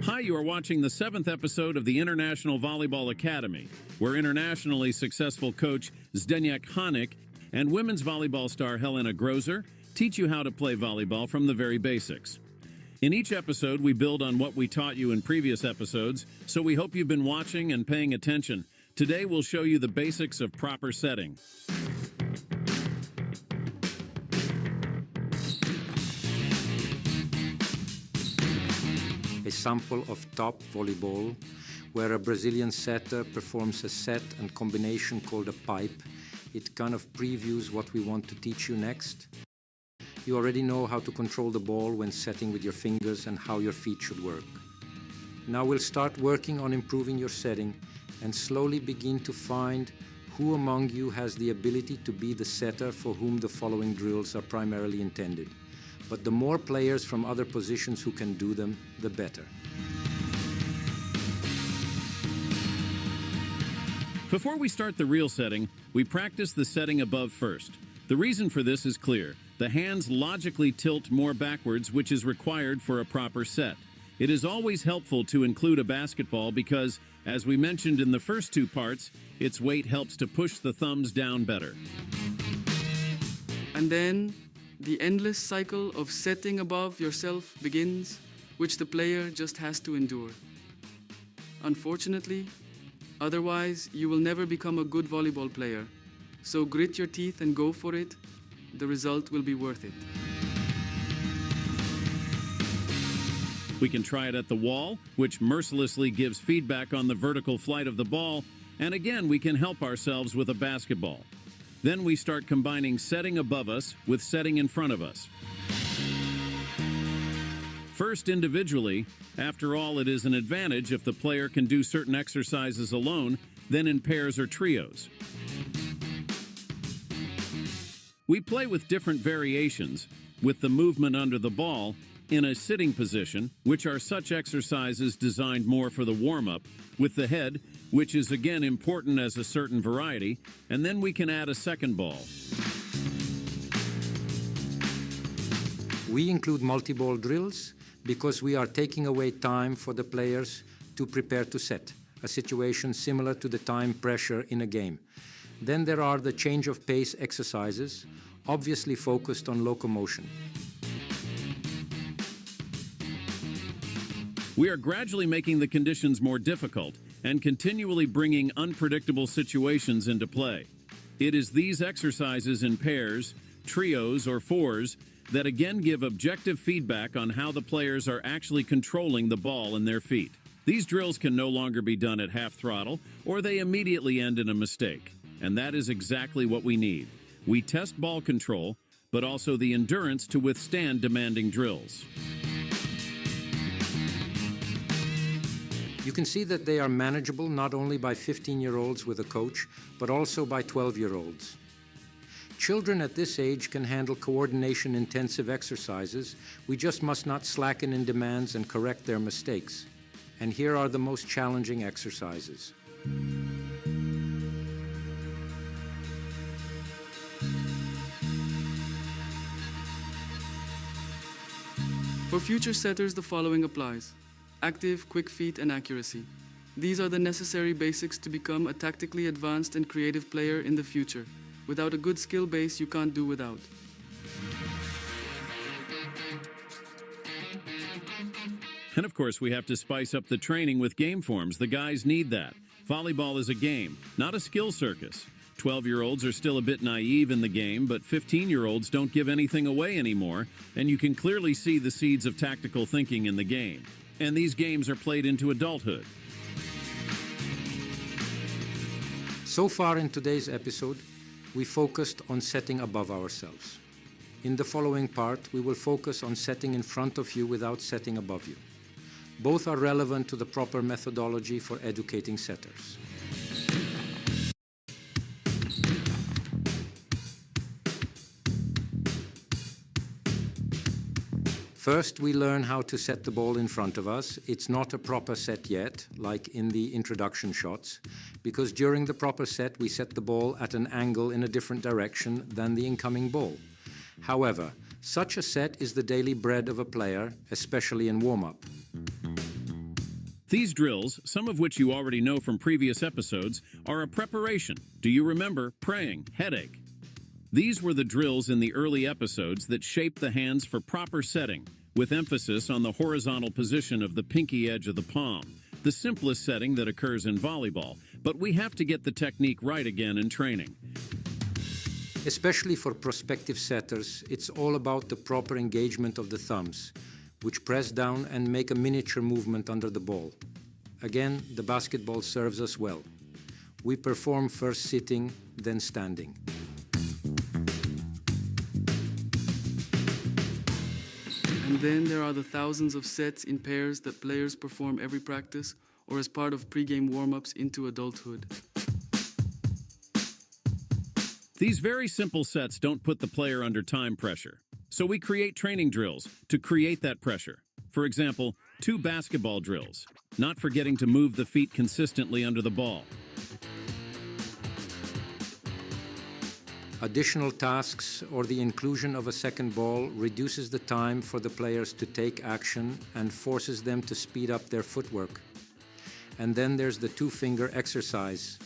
Hi, you are watching the 7th episode of the International Volleyball Academy, where internationally successful coach Zdeněk Hanik and women's volleyball star Helena Grozer teach you how to play volleyball from the very basics. In each episode, we build on what we taught you in previous episodes, so we hope you've been watching and paying attention. Today, we'll show you the basics of proper setting. A sample of top volleyball, where a Brazilian setter performs a set and combination called a pipe. It kind of previews what we want to teach you next. You already know how to control the ball when setting with your fingers and how your feet should work. Now we'll start working on improving your setting and slowly begin to find who among you has the ability to be the setter for whom the following drills are primarily intended. But the more players from other positions who can do them, the better. Before we start the real setting, we practice the setting above first. The reason for this is clear. The hands logically tilt more backwards, which is required for a proper set. It is always helpful to include a basketball because, as we mentioned in the first two parts, its weight helps to push the thumbs down better. And then, the endless cycle of setting above yourself begins, which the player just has to endure. Unfortunately, otherwise you will never become a good volleyball player. So grit your teeth and go for it. The result will be worth it. We can try it at the wall, which mercilessly gives feedback on the vertical flight of the ball, and again we can help ourselves with a basketball. Then we start combining setting above us with setting in front of us. First individually, after all, it is an advantage if the player can do certain exercises alone than in pairs or trios. We play with different variations, with the movement under the ball, in a sitting position, which are such exercises designed more for the warm-up, with the head, which is again important as a certain variety, and then we can add a second ball. We include multi-ball drills because we are taking away time for the players to prepare to set, a situation similar to the time pressure in a game. Then there are the change of pace exercises, obviously focused on locomotion. We are gradually making the conditions more difficult and continually bringing unpredictable situations into play. It is these exercises in pairs, trios, or fours that again give objective feedback on how the players are actually controlling the ball in their feet. These drills can no longer be done at half throttle, or they immediately end in a mistake. And that is exactly what we need. We test ball control, but also the endurance to withstand demanding drills. You can see that they are manageable not only by 15-year-olds with a coach, but also by 12-year-olds. Children at this age can handle coordination-intensive exercises. We just must not slacken in demands and correct their mistakes. And here are the most challenging exercises. For future setters, the following applies. Active, quick feet, and accuracy. These are the necessary basics to become a tactically advanced and creative player in the future. Without a good skill base, you can't do without. And of course, we have to spice up the training with game forms. The guys need that. Volleyball is a game, not a skill circus. 12-year-olds are still a bit naive in the game, but 15-year-olds don't give anything away anymore, and you can clearly see the seeds of tactical thinking in the game. And these games are played into adulthood. So far in today's episode, we focused on setting above ourselves. In the following part, we will focus on setting in front of you without setting above you. Both are relevant to the proper methodology for educating setters. First, we learn how to set the ball in front of us. It's not a proper set yet, like in the introduction shots, because during the proper set, we set the ball at an angle in a different direction than the incoming ball. However, Such a set is the daily bread of a player, especially in warm-up. These drills, some of which you already know from previous episodes, are a preparation. Do you remember praying, headache? These were the drills in the early episodes that shaped the hands for proper setting, with emphasis on the horizontal position of the pinky edge of the palm, the simplest setting that occurs in volleyball, but we have to get the technique right again in training. Especially for prospective setters, it's all about the proper engagement of the thumbs, which press down and make a miniature movement under the ball. Again, the basketball serves us well. We perform first sitting, then standing. And then there are the thousands of sets in pairs that players perform every practice or as part of pre-game warm-ups into adulthood. These very simple sets don't put the player under time pressure. So we create training drills to create that pressure. For example, 2 basketball drills, not forgetting to move the feet consistently under the ball. Additional tasks or the inclusion of a second ball reduces the time for the players to take action and forces them to speed up their footwork. And then there's the 2-finger exercise.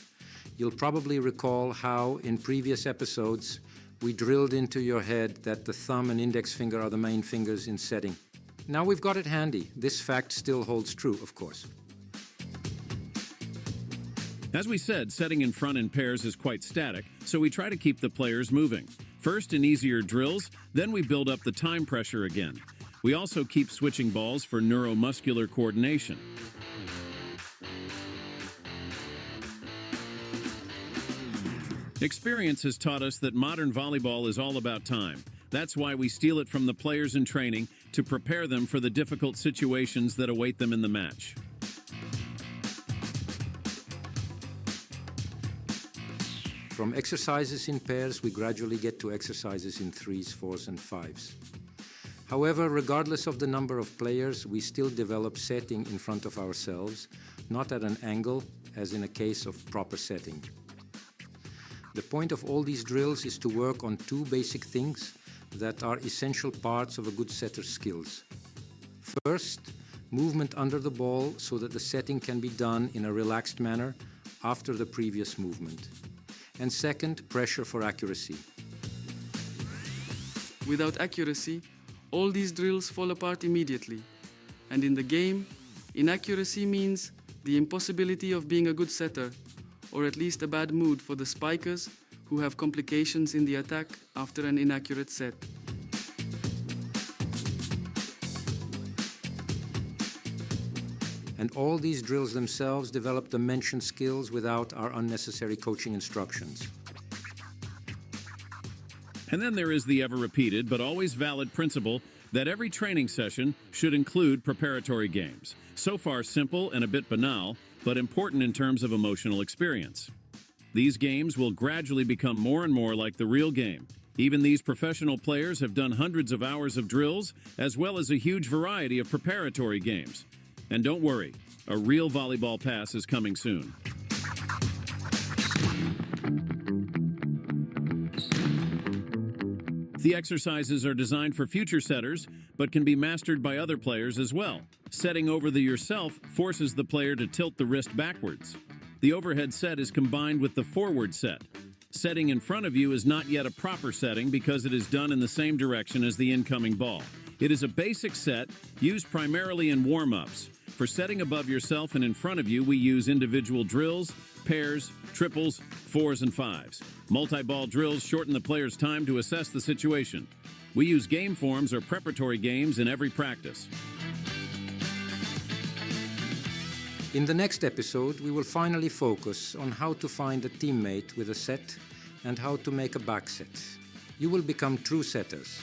You'll probably recall how, in previous episodes, we drilled into your head that the thumb and index finger are the main fingers in setting. Now we've got it handy. This fact still holds true, of course. As we said, setting in front in pairs is quite static, so we try to keep the players moving. First in easier drills, then we build up the time pressure again. We also keep switching balls for neuromuscular coordination. Experience has taught us that modern volleyball is all about time. That's why we steal it from the players in training to prepare them for the difficult situations that await them in the match. From exercises in pairs, we gradually get to exercises in 3s, 4s, and 5s. However, regardless of the number of players, we still develop setting in front of ourselves, not at an angle, as in a case of proper setting. The point of all these drills is to work on 2 basic things that are essential parts of a good setter's skills. First, movement under the ball so that the setting can be done in a relaxed manner after the previous movement. And second, pressure for accuracy. Without accuracy, all these drills fall apart immediately. And in the game, inaccuracy means the impossibility of being a good setter, or at least a bad mood for the spikers who have complications in the attack after an inaccurate set. And all these drills themselves develop the mentioned skills without our unnecessary coaching instructions. And then there is the ever-repeated but always valid principle that every training session should include preparatory games. So far simple and a bit banal, but important in terms of emotional experience. These games will gradually become more and more like the real game. Even these professional players have done hundreds of hours of drills, as well as a huge variety of preparatory games. And don't worry, a real volleyball pass is coming soon. The exercises are designed for future setters, but can be mastered by other players as well. Setting over the yourself forces the player to tilt the wrist backwards. The overhead set is combined with the forward set. Setting in front of you is not yet a proper setting because it is done in the same direction as the incoming ball. It is a basic set used primarily in warm-ups. For setting above yourself and in front of you, we use individual drills, pairs, triples, 4s, and 5s. Multi-ball drills shorten the player's time to assess the situation. We use game forms or preparatory games in every practice. In the next episode, we will finally focus on how to find a teammate with a set and how to make a back set. You will become true setters.